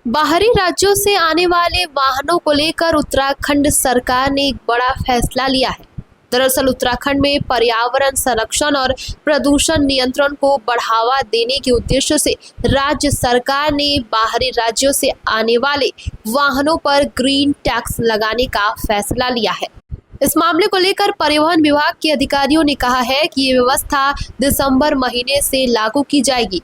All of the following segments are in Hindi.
बाहरी राज्यों से आने वाले वाहनों को लेकर उत्तराखंड सरकार ने एक बड़ा फैसला लिया है। दरअसल उत्तराखंड में पर्यावरण संरक्षण और प्रदूषण नियंत्रण को बढ़ावा देने के उद्देश्य से राज्य सरकार ने बाहरी राज्यों से आने वाले वाहनों पर ग्रीन टैक्स लगाने का फैसला लिया है। इस मामले को लेकर परिवहन विभाग के अधिकारियों ने कहा है कि ये व्यवस्था दिसंबर महीने से लागू की जाएगी।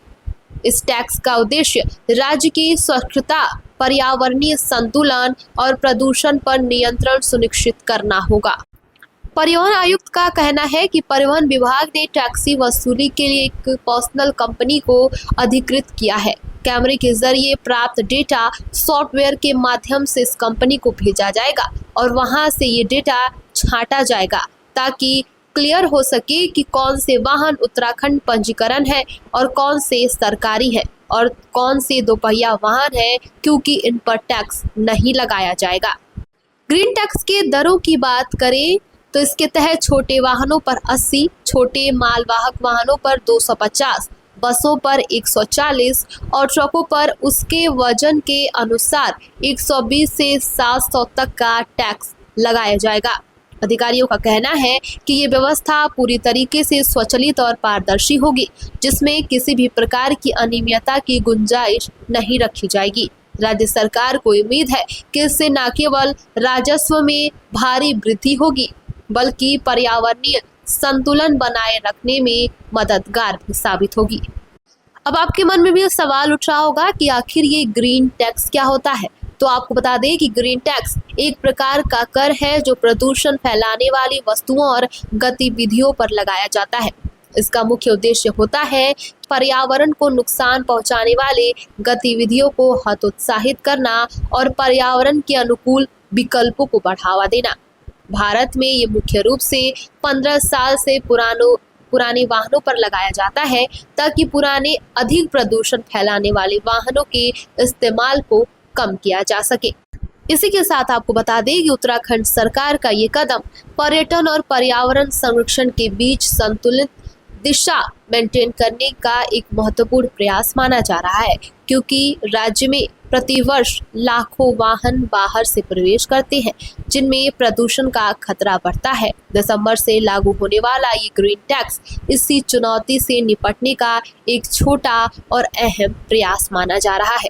इस टैक्स का उद्देश्य राज्य की स्वच्छता, पर्यावरणीय संतुलन और प्रदूषण पर नियंत्रण सुनिश्चित करना होगा। परिवहन आयुक्त का कहना है कि परिवहन विभाग ने टैक्सी वसूली के लिए एक पर्सनल कंपनी को अधिकृत किया है। कैमरे के जरिए प्राप्त डेटा सॉफ्टवेयर के माध्यम से इस कंपनी को भेजा जाएगा और वहां से ये डेटा छांटा जाएगा ताकि क्लियर हो सके कि कौन से वाहन उत्तराखंड पंजीकरण है और कौन से सरकारी है और कौन से दोपहिया वाहन है, क्योंकि इन पर टैक्स नहीं लगाया जाएगा। ग्रीन टैक्स के दरों की बात करें तो इसके तहत छोटे वाहनों पर 80, छोटे मालवाहक वाहनों पर 250, बसों पर 140 और ट्रकों पर उसके वजन के अनुसार 120 से 700 तक का टैक्स लगाया जाएगा। अधिकारियों का कहना है कि ये व्यवस्था पूरी तरीके से स्वचालित और पारदर्शी होगी, जिसमें किसी भी प्रकार की अनियमितता की गुंजाइश नहीं रखी जाएगी। राज्य सरकार को उम्मीद है कि इससे न केवल राजस्व में भारी वृद्धि होगी, बल्कि पर्यावरणीय संतुलन बनाए रखने में मददगार भी साबित होगी। अब आपके मन में भी सवाल उठ रहा होगा कि आखिर ये ग्रीन टैक्स क्या होता है। तो आपको बता दें कि ग्रीन टैक्स एक प्रकार का कर है जो प्रदूषण फैलाने वाली वस्तुओं और गतिविधियों पर लगाया जाता है। इसका मुख्य उद्देश्य होता है पर्यावरण को नुकसान पहुंचाने वाले गतिविधियों को हतोत्साहित करना और पर्यावरण के अनुकूल विकल्पों को बढ़ावा देना। भारत में ये मुख्य रूप से 15 साल से पुराने वाहनों पर लगाया जाता है ताकि पुराने अधिक प्रदूषण फैलाने वाले वाहनों के इस्तेमाल को कम किया जा सके। इसी के साथ आपको बता दें कि उत्तराखंड सरकार का ये कदम पर्यटन और पर्यावरण संरक्षण के बीच संतुलित दिशा मेंटेन करने का एक महत्वपूर्ण प्रयास माना जा रहा है, क्योंकि राज्य में प्रतिवर्ष लाखों वाहन बाहर से प्रवेश करते हैं, जिनमें प्रदूषण का खतरा बढ़ता है। दिसंबर से लागू होने वाला ये ग्रीन टैक्स इसी चुनौती से निपटने का एक छोटा और अहम प्रयास माना जा रहा है।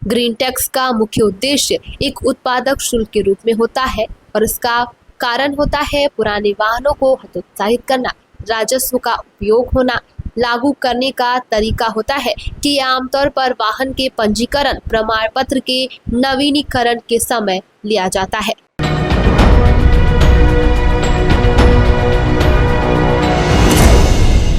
ग्रीन टैक्स का मुख्य उद्देश्य एक उत्पादक शुल्क के रूप में होता है और इसका कारण होता है पुराने वाहनों को हतोत्साहित करना, राजस्व का उपयोग होना। लागू करने का तरीका होता है कि यह आमतौर पर वाहन के पंजीकरण प्रमाण पत्र के नवीनीकरण के समय लिया जाता है।